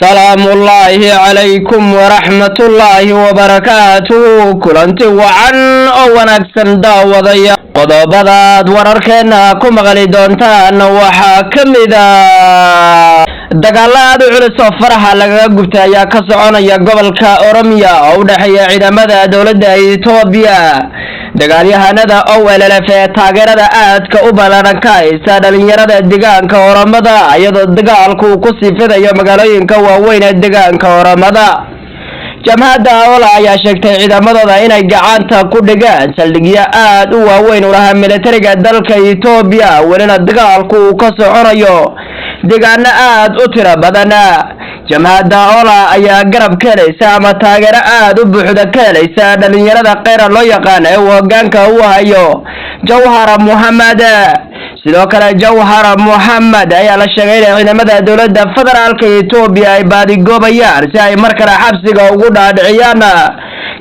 سلام الله عليكم ورحمة الله وبركاته كلنتي وعن أو ونكسن داوضيا قضبضاد ورركنا كمغلي دونتان وحاكمدا dagaalada culus oo faraha laga gubtay ayaa ka soconaya gobolka Oromiya oo u dhaxeeya ciidamada dawladda Itoobiya dagaalyahanada oo weelaleefay taageerada aadka u ballaaran ka haysta dhalinyarada deegaanka Oromada iyadoo dagaalku ku sii fidayo magaalooyinka waaweyn ee deegaanka Oromada jamhadda Ola ayaa sheegtay ciidamadooda inay gacanta ku dhigaan saldhigyo aad u waaweyn oo laha militariga dalka Itoobiya welina dagaalku ka soconayo deegaano aad u tiro badan jamhadda Ola ayaa garab ka helaysa ama taageero aad u buuxda ka helaysa dhalinyarada qeyra loo yaqaan ee hoggaanka u hayo Jawhar Mohammed sidoo kale Jawhar Mohammed ayaa la sheegay in ciidamada dawladda federaalka Itoobiya ay baadigoobayaan si ay markale xabsiga ugu dhaadhiciyaan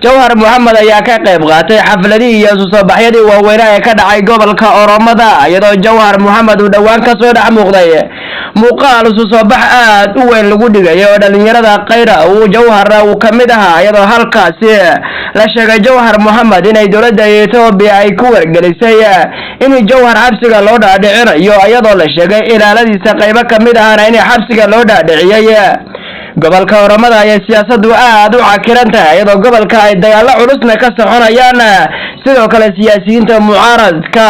Jawhar Mohammed ayaa ka qayb qaatay xafladii iyo soo baxyadii waaweyn ee ka dhacay gobolka Oromada iyadoo Jawhar Mohammed uu dhawaan ka soo dhex muuqday muuqaal soo bax aad u weyn lagu dhigay oo dhalinyarada qeyra uu Jawhar uu kamid ahaa iyadoo halkaasi la sheegay Jawhar Mohammed inay dawladda Itoobiya ay ku wargelisay in Jawhar xabsiga loo dhaadhicinayo iyadoo la sheegay ilaaladiisa qaybo kamid ahna in xabsiga loo dhaadhiciyay gobolka Oromada ay siyaasaddu aad u cakiran tahay iyadoo gobolka ay dagaalo culusna ka soconayaan sidoo kale siyaasiyiinta mucaaradka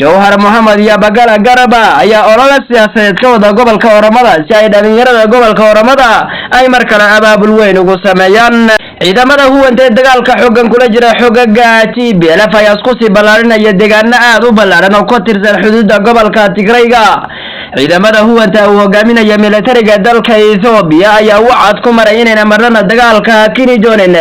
Jawhar Mohammed iyo Bagala Garba ayaa olole siyaasadeed ka wada gobolka Oromada si ay dhalinyarada gobolka Oromada ay markale abaabul weyn ugu sameeyaan ciidamada huwanta dagaalka xooggan kula jira xoogagga TPLF ayaa isku sii ballaarinaya deegaano aad u ballaaran oo ka tirsan xuduudda gobolka Tigrayga ciidamada huwanta uu hogaaminaya militariga dalka Itoobiya ayaa wacad ku maray inayna marnaba dagaalka kini doonin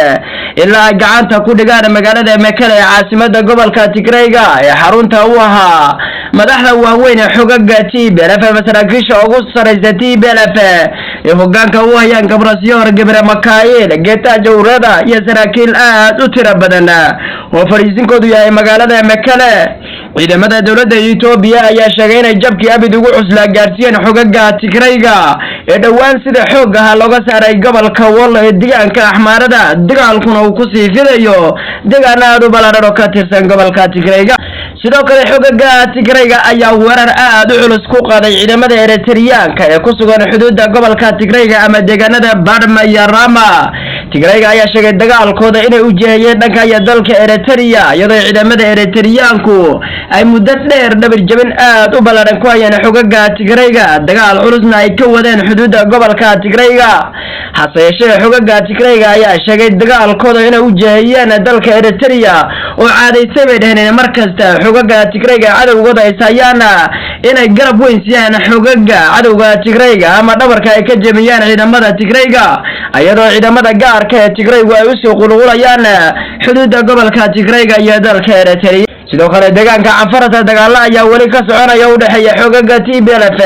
ilaa ay gacanta ku dhigaan magaalada Mekelle ee caasimadda gobolka Tigrayga ee xarunta u ahaa madaxda waaweyn ee xoogagga TPLF masaraakiisha ugu sareysa TPLF ee hoggaanka u hayaan Gabrasiyoor Gabre Makaayil Getachew Reda iyo saraakiil aad u tiro badan oo fariisinkoodu yahay magaalada Mekelle ciidamada dawladda Itoobiya ayaa sheegay inay jabkii abid ugu cusla gaarsiiyeen xoogagga Tigrayga ee dhawaan sida xoog ah looga saaray gobolka Wol ee deegaanka Axmaarada dagaalkuna uu ku sii fidayo deegaano aad u ballaaran oo ka tirsan gobolka Tigrayga sidoo kale xoogagga Tigrayga ayaa weerar aad u culus ku qaaday ciidamada Eritreanka ee ku sugan xuduudda gobolka Tigrayga ama deegaanada Badma iyo Rama Tigrayga ayaa sheegay dagaalkooda inay u jeeyeen dhanka dalka Eritrea iyadoo ciidamada Eritreanku ay muddo dheer dhabar jabin aad u ballaaran ku hayeen xoogagga Tigrayga dagaal culusna ay ka wadeen xuduudda gobolka Tigrayga hase yeeshee xoogagga Tigrayga ayaa sheegay dagaalkooda inay u jeeyeen dalka Eritrea oo caadaysay bay dhaheen markasta xoogagga Tigrayga cadawgooda ay saayaan inay garab weyn siiyaan xoogagga cadawga Tigrayga ama dhabarka ay ka jabiyaan ciidamada Tigrayga iyadoo ciidamada gaarka ee Tigrayga ay u soo qulqulayaan xuduudda gobolka Tigrayga iyo dalka Eritrea sidoo kale deegaanka Cafarta dagaal ayaa wali ka soconaya u dhaxeeya xoogagga TPLF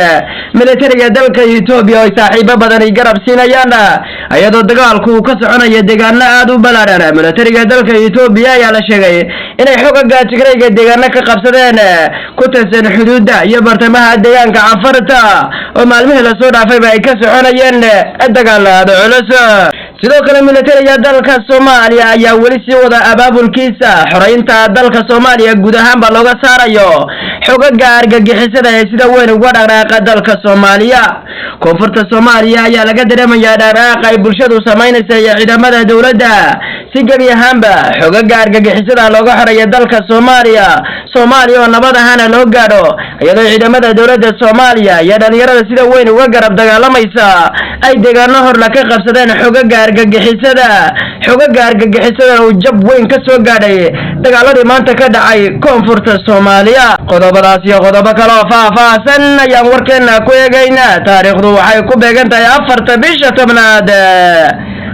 militariga dalka Itoobiya oo saaxiibo badan ay garab siinayaan iyadoo dagaalku ka soconaya deegaano aad u ballaaran militariga dalka Itoobiya ayaa la sheegay inay xoogagga Tigrayga deegaano ka qabsadeen ku tirsan xuduudda iyo bartamaha deegaanka Cafarta oo maalmihii la soo dhaafay ay ka soconayeen dagaalada culus sidoo kale militariga dalka Soomaaliya ayaa wali sii wada abaabulkiisa xoreynta dalka Soomaaliya guud ahaan ba looga saarayo xoogagga argagixisada ee sida weyn uga dhaqaaqa dalka Soomaaliya koonfurta Soomaaliya ayaa laga dareemayaa dhaqaaqa ay bulshadu sameynayso ciidamada dawladda si gabi ahaanba xoogagga argagixisada looga xoreeyo dalka Soomaaliya oo nabad ahaan loo gaadho iyadoo ciidamada dawladda Soomaaliya iyo dhalinyarada sida weyn uga garab dagaalamaysa ay deegaano hor la ka qabsadeen xoogagga argagixisada oo jab weyn ka soo gaadhay dagaaladii maanta ka dhacay koonfurta Soomaaliya qodobadaas iyo qodobo kale oo faahfaahsan ayaan warkeena ku eegaynaa taariikhdu waxay ku beegan tahay 4 bisha 10aad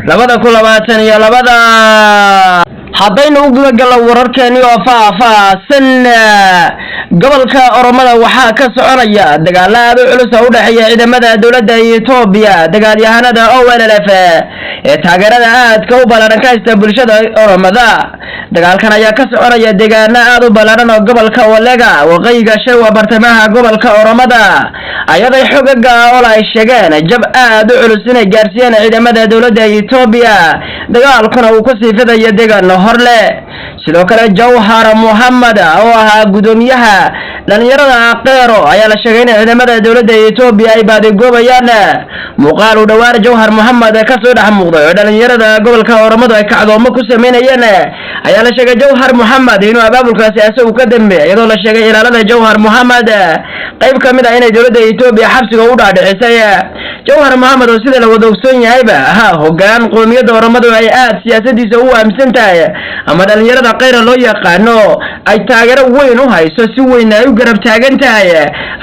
2022 haddaynu u gudagalo wararkeeni oo faahfaahsan gobolka Oromada waxaa ka soconaya dagaal aad u culus oo u dhaxeeya ciidamada dawladda Itoobiya dagaalyahanada OLF ee taageerada aadka u ballaaran ka haysta bulshada Oromada. dagaalkan ayaa ka soconaya deegaano aad u ballaaran oo gobolka Walega waqooyiga Shawa bartamaha gobolka Oromada ayaday xogaga oo ay sheegeen jab aad u culus inay gaarsiiyeen ciidamada dawladda Itoobiya dagaalkuna uu ku sii fidayo deegaano horle. sidoo kale Jawhar Muhammad oo ahaa gudoomiyaha dhalinyarada Aqeero ayaa la sheegay in ciidamada dawladda Itoobiya ay baadhigoobayaan muuqaal u dhawaar Jawhar Muhammad ka soo dhex muuqday oo dhalinyarada gobolka Oromada ay kacdoomo ku sameynayeen ayaa la sheegay Jawhar Muhammad inuu abaabulkaasi asagu ka dambeeyay iyadoo la sheegay ilaalada Jawhar Muhammad qayb ka mid ah in dawladda Itoobiya xabsiga u dhaadhicisay. Jawhar Muhammad oo sida la wada ogsoon yahayba hoggaan qoomiyadda Oromada ay aad siyaasadiisa u aaminsan tahay ama dhalinyarada Aqeero loo yaqaano ay taageero weyn u hayso si weyn ay u garab taagan tahay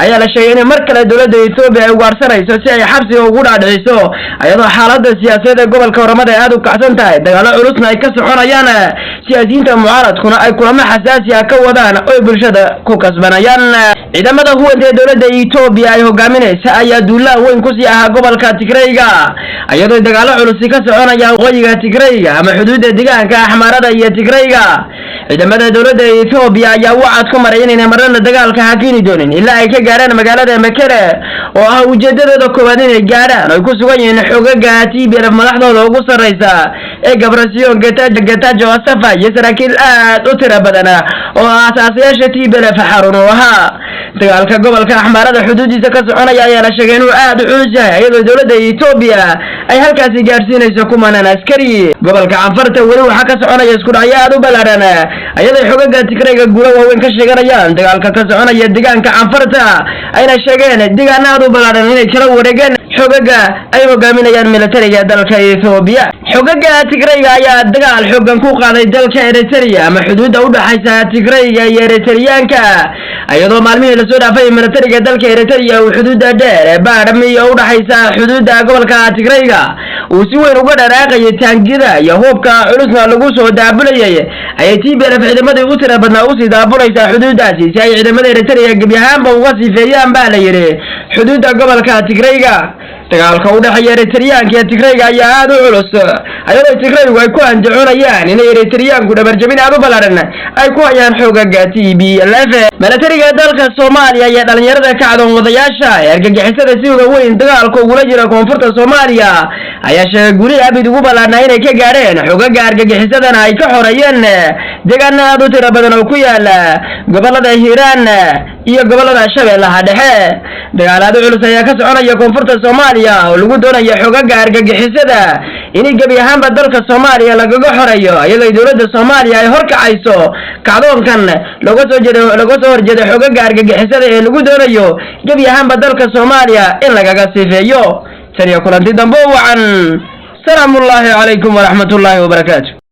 ayaa la sheegay in mar kale dawladda Itoobiya ay ugaarsanayso si ay xabsiga ugu dhaadhiciso iyadoo xaaladda siyaasadeed ee gobolka Oromada ay aad u kacsan tahay dagaalo culusna ay ka soconayaan siyaasiyiinta mucaaradkuna ay kulamo xasaasi ah ka wadaan oo bulshada ku kasbanayaan. ciidamada huwanta ee dawladda Itoobiya ay hogaaminaysa ayaa duulaan weyn ku sii ahaa gobolka Tigrayga iyadoo dagaalo culus ka soconayaan waqooyiga Tigrayga ama xuduudda deegaanka Axmaarada iyo Tigrayga. ciidamada dawladda Itoobiya ayaa wacad ku maray inay marna dagaalka hakini doonin ilaa ay ka gaaraan magaalada Mekele oo ah ujeedadooda koowaad inay gaaraan ay ku sugan yihiin xogaga TPLF madaxdooda ugu sareysa ee Gabrasiyoon Getachew Asafa iyo saraakiil aad u tiro badan oo aasaasiyaasha TPLF xarun u ahaa. dagaalka gobolka Axmaarada xuduudiisa ka soconaya ayaa la sheegay inuu aad u culus yahay iyadoo dawladda Itoobiya ay halkaasi gaarsiinayso kumanaan askari. gobolka Canfarta weli waxaa ka soconaya isku dhacyo aad u ballaaran iyadoo xogaga Tigrayga guulo waaweyn ka sheeganayaan dagaalka ka soconaya deegaanka Canfarta ayna sheegeen deegaano aad u ballaaran inay kala wareegeen xogaga ay hogaaminayaan militariga dalka Itoobiya. xogaga Tigrayga ayaa dagaal xooggan ku qaaday dalka Eritrea ama xuduudda u dhaxaysa Tigrayga iyo Eritreaanka iyadoo maalmihii la soo dhaafay militariga dalka Eritrea uu xuduudda dheer ee Baadhami u dhaxaysa xuduudda gobolka Tigrayga uu si weyn uga dharaaqayay taangida iyo hubka culusna lagu soo daabulayay ay TPLF ciidamadii u tiro badnaa u sii daabulaysa xuduuddaasi si ay ciidamada Eritrea gabi ahaanba uga sifeeyaan baa la yiri xuduudda gobolka Tigrayga. dagaalka u dhaxeeya Eritreaanka iyo Tigrayga ayaa aad u culus iyadoo Tigraygu ay ku andacoonayaan in Eritreaanku dhabarjabin aad u ballaaran ay ku hayaan xogaga TPLF. militariga dalka Soomaaliya iyo dhalinyarada kacdoon wadayaasha ee argagixisada si weyn dagaalka ugu jira koonfurta Soomaaliya ayaa sheegay guri abid ugu ballaaran inay ka gaareen xogaga argagixisadana ay ka xoreeyeen deegaano aad u tiro badan oo ku yaala gobolada Hiiraan iyo gobolada Shabeellaha Dhexe. dagaal aad u culus ayaa ka soconaya koonfurta Soomaaliya oo lagu doonayo xogaga argagixisada in gabi ahaanba dalka Soomaaliya lagaga xoreeyo iyadoo dawladda Soomaaliya ay horkacayso kacdoonkan laga soo horjeedo xogaga argagixisada ee lagu doonayo gabi ahaanba dalka Soomaaliya in lagaga sifeeyo. tani kulanti dambe wacan salaamullaahi calaykum wa rahmatullaahi wa barakaatuh.